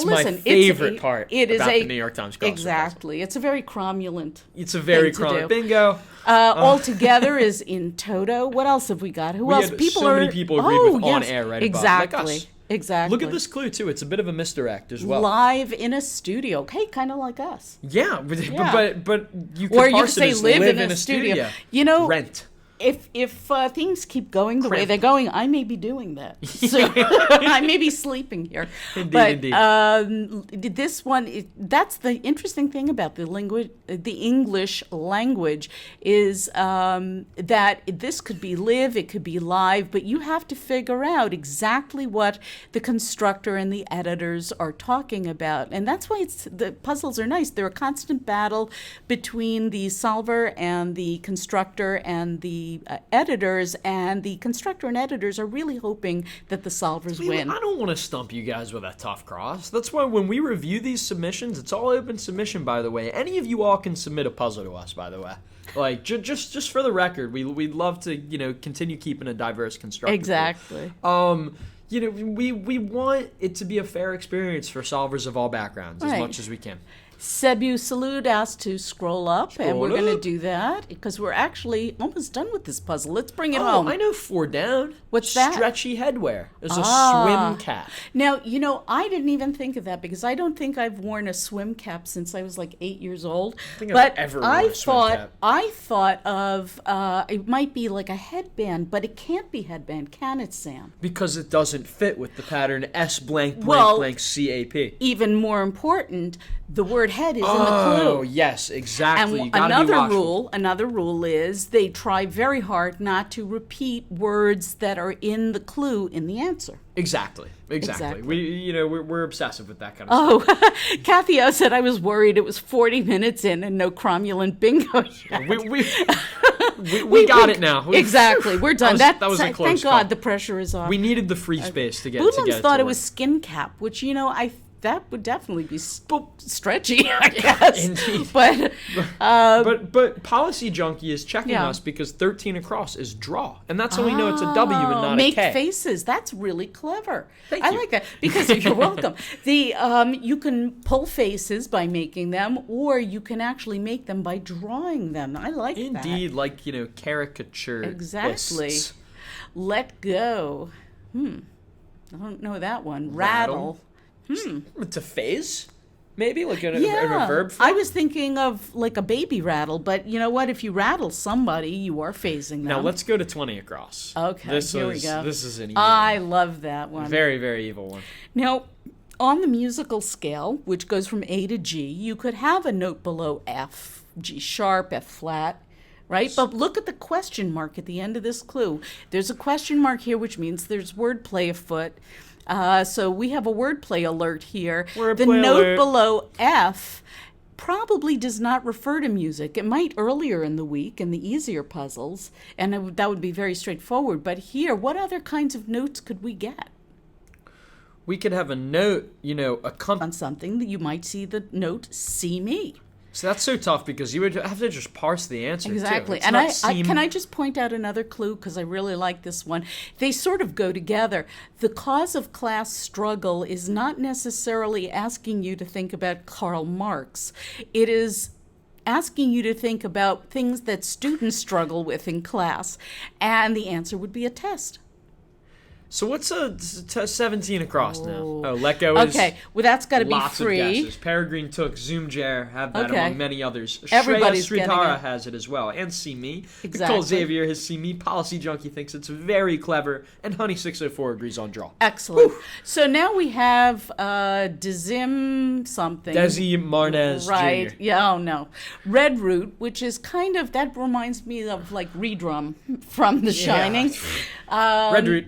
my favorite part about the New York Times crossword exactly. It's a very cromulent. It's a very cromulent bingo. All together is in toto. What else have we got? Who else? Many people agreed with on air right exactly. above. Like us. Exactly. Look at this clue too. It's a bit of a misdirect as well. Live in a studio. Hey, kind of like us. Yeah, but you can or you parse could say it as live in in a studio. Rent. If things keep going the way they're going, I may be doing that. So I may be sleeping here. Indeed. This one, that's the interesting thing about the English language is that this could be live, it could be live, but you have to figure out exactly what the constructor and the editors are talking about. And that's why the puzzles are nice. They're a constant battle between the solver and the constructor and the editors, and the constructor and editors are really hoping that the solvers win. I don't want to stump you guys with a tough cross. That's why when we review these submissions, it's all open submission, by the way. Any of you all can submit a puzzle to us, by the way. Like, just for the record, we'd love to, continue keeping a diverse constructor. Exactly. We want it to be a fair experience for solvers of all backgrounds as much as we can. Sebu Salud asked to scroll up, and we're going to do that because we're actually almost done with this puzzle. Let's bring it home. I know 4 down. What's that? Stretchy headwear. There's a swim cap. Now, I didn't even think of that because I don't think I've worn a swim cap since I was like 8 years old. I think I've ever worn a swim cap. I thought of it might be like a headband, but it can't be headband, can it, Sam? Because it doesn't fit with the pattern S blank blank blank CAP. Even more important, the word head is in the clue. Oh, yes, exactly. And another rule is they try very hard not to repeat words that are in the clue in the answer. Exactly. We're obsessive with that kind of stuff. Oh, Kathy O said I was worried it was 40 minutes in and no cromulent bingo yet. We got it now. Exactly. We're done. That was a close Thank call. God the pressure is off. We needed the free space to get Boodlums thought to it was skin cap, which, that would definitely be stretchy, I guess. Indeed. But Policy Junkie is checking us because 13 across is draw. And that's how we know it's a W and not a K. Make faces. That's really clever. Thank I you. like that because you're welcome. You can pull faces by making them, or you can actually make them by drawing them. I like that. Indeed, like, caricature. Exactly. Lists. Let go. I don't know that one. Rattle. It's a phase, maybe like in a verb form. I was thinking of like a baby rattle, but you know what? If you rattle somebody, you are phasing them. Now let's go to 20 across. Okay, here we go. This is an evil I love that one. Very, very evil one. Now, on the musical scale, which goes from A to G, you could have a note below F, G sharp, F flat. Right? But look at the question mark at the end of this clue. There's a question mark here, which means there's wordplay afoot. So we have a wordplay alert here. The note below F probably does not refer to music. It might earlier in the week in the easier puzzles, and that would be very straightforward. But here, what other kinds of notes could we get? We could have a note, on something that you might see the note "See me." So that's so tough because you would have to just parse the answer. Exactly. Too. And can I just point out another clue because I really like this one. They sort of go together. The cause of class struggle is not necessarily asking you to think about Karl Marx. It is asking you to think about things that students struggle with in class, and the answer would be a test. So what's 17 across now? Oh, let go is okay. Well, that's got to be lots free. of guesses. Peregrine Took, Zoomjer have that Okay. among many others. Everybody's Shreya getting Sridhara it. has it as well, and See Me. Exactly. Nicole Xavier has See Me. Policy Junkie thinks it's very clever, and Honey 604 agrees on Draw. Excellent. So now we have Dezim something. Desi Marnez Right. Jr. Yeah, oh no. Red Root, which is kind of, that reminds me of like Redrum from The Shining. Red Root.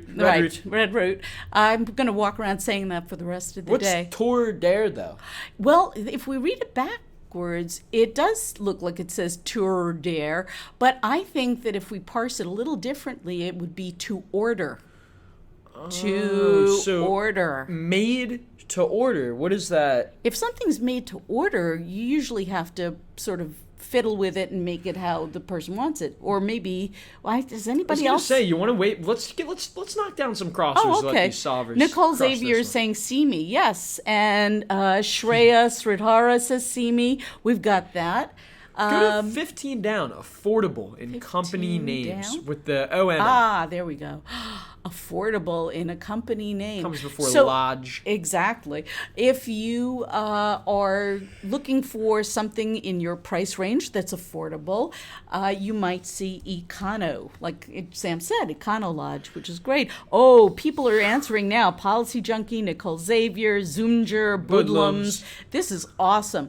Red Root. I'm going to walk around saying that for the rest of the What's day. Tour Dare, though? Well, if we read it backwards, it does look like it says Tour Dare, but I think that if we parse it a little differently, it would be to order. Order. Made to order. What is that? If something's made to order, you usually have to sort of fiddle with it and make it how the person wants it. Or maybe, does anybody I was else say, you want to wait? Let's knock down some crosswords. Oh, Let okay. these solvers Nicole cross Xavier this is saying "see me," yes, and Shreya Sridhara says "see me." We've got that. Go to 15 down. Affordable in company names down? with the ONM. Ah, there we go. Affordable in a company name. Comes before So, lodge. Exactly. If you are looking for something in your price range that's affordable, you might see Econo, like Sam said, Econo Lodge, which is great. Oh, people are answering now. Policy Junkie, Nicole Xavier, Zoomjer, Budlums. This is awesome.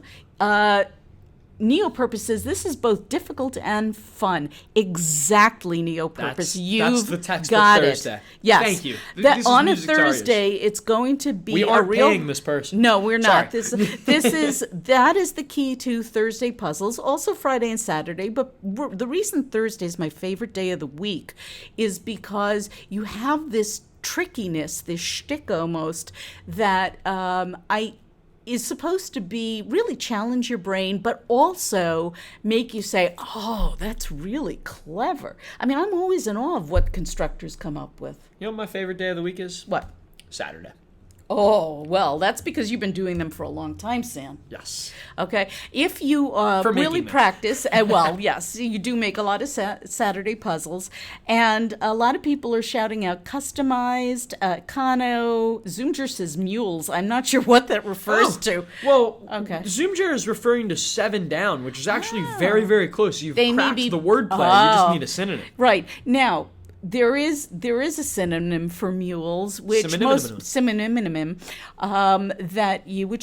Neopurpose says this is both difficult and fun. Exactly, Neopurpose. That's the textbook got Thursday. It. Yes. Thank you. That This is on a music to our ears. Thursday, it's going to be We a aren't real. paying this person. No, we're not. Sorry. That is the key to Thursday puzzles. Also Friday and Saturday, but the reason Thursday is my favorite day of the week is because you have this trickiness, this shtick almost that is supposed to be really challenge your brain, but also make you say, oh, that's really clever. I mean, I'm always in awe of what constructors come up with. You know what my favorite day of the week is? What? Saturday. Oh, well, that's because you've been doing them for a long time, Sam. Yes. Okay. If you really practice, well, yes, you do make a lot of Saturday puzzles, and a lot of people are shouting out customized, Kano, Zoomjer says mules. I'm not sure what that refers to. Well, Okay. Zoomjer is referring to 7 down, which is actually very, very close. You've They may cracked be- the wordplay. You just need a synonym. Right. Now, there is a synonym for mules, which synonym which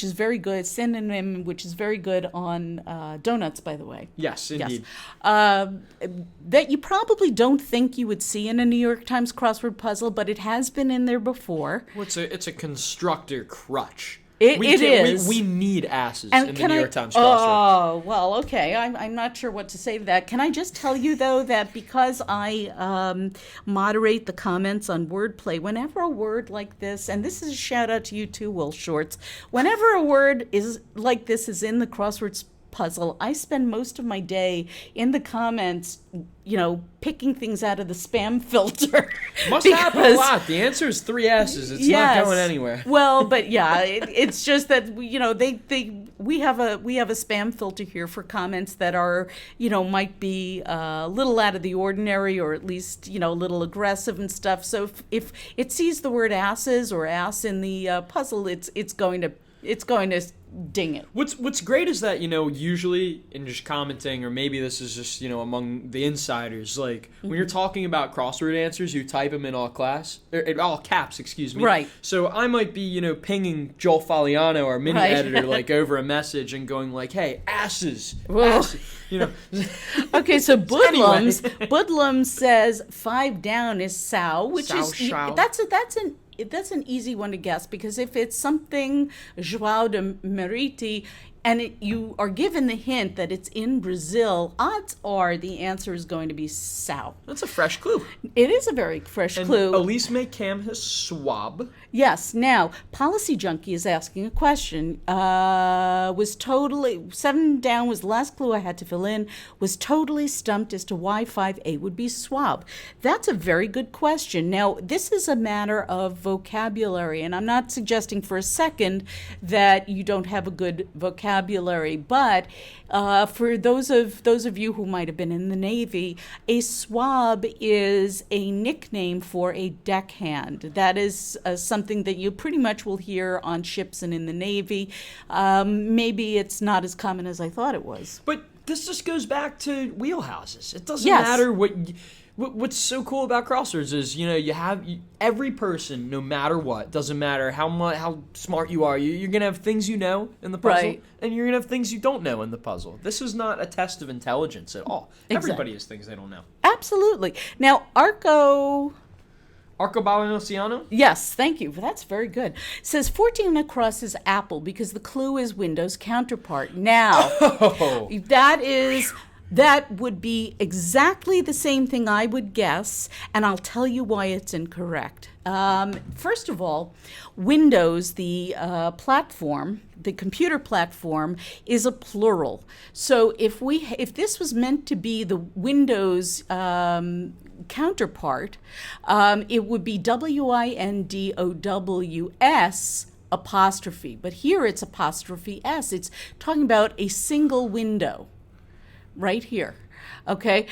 is very good. Synonym, which is very good on donuts, by the way. Yes, indeed. That you probably don't think you would see in a New York Times crossword puzzle, but it has been in there before. Well, it's a constructor crutch. It is. We need asses And in the can New I- York Times crossword. Oh, well, okay. I'm not sure what to say to that. Can I just tell you, though, that because I moderate the comments on Wordplay, whenever a word like this, and this is a shout out to you too, Will Shorts, whenever a word is like this is in the crosswords puzzle, I spend most of my day in the comments, picking things out of the spam filter. Must happen a lot. The answer is 3 S's. It's not going anywhere. Well, but yeah, it's just that we have a spam filter here for comments that are might be a little out of the ordinary, or at least a little aggressive and stuff. So if it sees the word asses or ass in the puzzle, it's going to ding it. What's great is that usually in just commenting, or maybe this is just among the insiders, like when you're talking about crossword answers, you type them in all caps, excuse me. Right. So I might be pinging Joel Faliano, our mini editor, like over a message and going like, "Hey, asses." Okay, so Budlums Anyway. Budlums says 5 down is sow, which Sow, is show. that's an easy one to guess, because if it's something João de Meriti and you are given the hint that it's in Brazil, odds are the answer is going to be sow. That's a fresh clue. It is a very fresh And clue. Elise McCam has swab. Yes. Now, Policy Junkie is asking a question. Was totally 7 down was the last clue I had to fill in. Was totally stumped as to why 5A would be swab. That's a very good question. Now, this is a matter of vocabulary, and I'm not suggesting for a second that you don't have a good vocabulary vocabulary. But for those of you who might have been in the Navy, a swab is a nickname for a deckhand. That is something that you pretty much will hear on ships and in the Navy. Maybe it's not as common as I thought it was. But this just goes back to wheelhouses. It doesn't Yes. matter what's so cool about Crosswords is, you have every person, no matter what, doesn't matter how smart you are, you're going to have things you know in the puzzle, Right. and you're going to have things you don't know in the puzzle. This is not a test of intelligence at all. Exactly. Everybody has things they don't know. Absolutely. Now, Arcobaleno? Yes, thank you. That's very good. Says 14 across is Apple because the clue is Windows counterpart. Now, Oh. that would be exactly the same thing I would guess, and I'll tell you why it's incorrect. First of all, Windows, the platform, the computer platform, is a plural. So if this was meant to be the Windows counterpart, it would be WINDOWS apostrophe. But here it's apostrophe S. It's talking about a single window right here. Okay?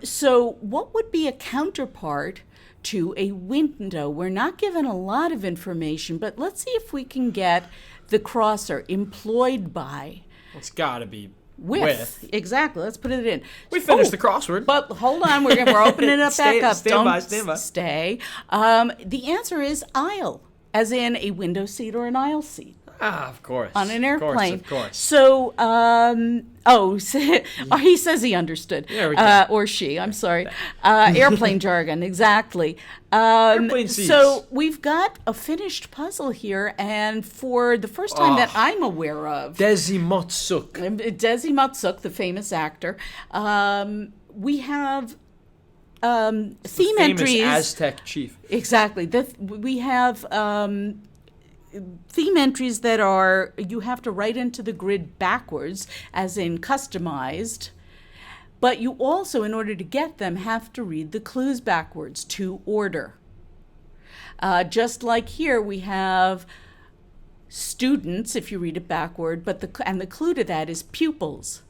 So what would be a counterpart to a window? We're not given a lot of information, but let's see if we can get the crosser employed by. It's got to be With. Exactly. Let's put it in. We finished the crossword. But hold on, we're opening it up back up. Stand by. Stay. The answer is aisle, as in a window seat or an aisle seat. Of course. On an airplane. Of course. So, he says he understood. There we go. Or she, I'm sorry. Airplane jargon, exactly. Airplane seats. So we've got a finished puzzle here, and for the first time that I'm aware of. Desi Motsuk. Desi Motsuk, the famous actor. We have theme entries. Aztec chief. Exactly. We have theme entries that you have to write into the grid backwards, as in customized. But you also, in order to get them, have to read the clues backwards to order. Just like here, we have students, if you read it backward, and the clue to that is pupils.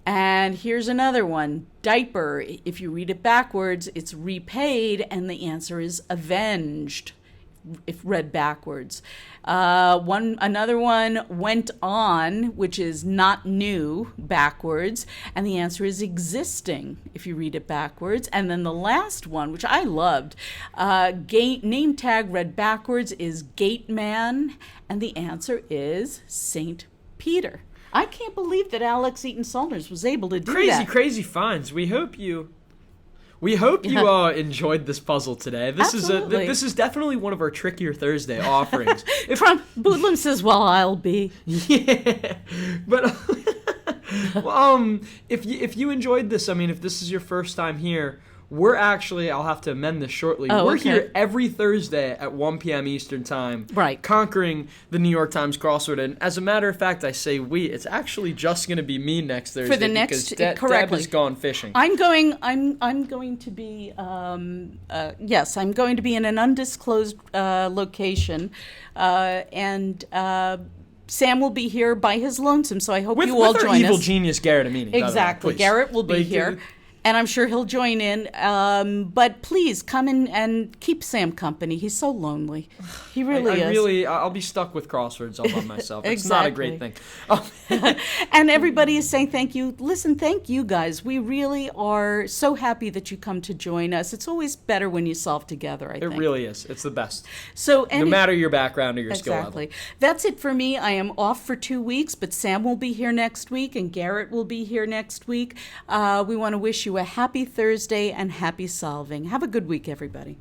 And here's another one, diaper. If you read it backwards, it's repaid, and the answer is avenged, if read backwards. Another one, went on, which is not new, backwards, and the answer is existing, if you read it backwards. And then the last one, which I loved, name tag read backwards is gate man, and the answer is St. Peter. I can't believe that Alex Eaton Salters was able to do that. Crazy finds. We hope you enjoyed this puzzle today. This is definitely one of our trickier Thursday offerings. Boodlam says, "Well, I'll be." Yeah, but if you enjoyed this, I mean, if this is your first time here, I'll have to amend this shortly. We're here every Thursday at 1 p.m. Eastern Time. Right. Conquering the New York Times crossword. And as a matter of fact, I say it's actually just going to be me next Thursday. For the next, because Deb has gone fishing. I'm going to be, yes, I'm going to be in an undisclosed location. And Sam will be here by his lonesome, so I hope you all join us. With our evil genius, Garrett Amini. Exactly. Garrett will be here. And I'm sure he'll join in. But please come in and keep Sam company. He's so lonely. He really is. I'll be stuck with crosswords all by myself. Exactly. It's not a great thing. And everybody is saying thank you. Listen, thank you guys. We really are so happy that you come to join us. It's always better when you solve together, I think. It really is. It's the best. So no matter your background or your skill level. Exactly. That's it for me. I am off for 2 weeks, but Sam will be here next week and Garrett will be here next week. We want to wish you a happy Thursday and happy solving. Have a good week, everybody.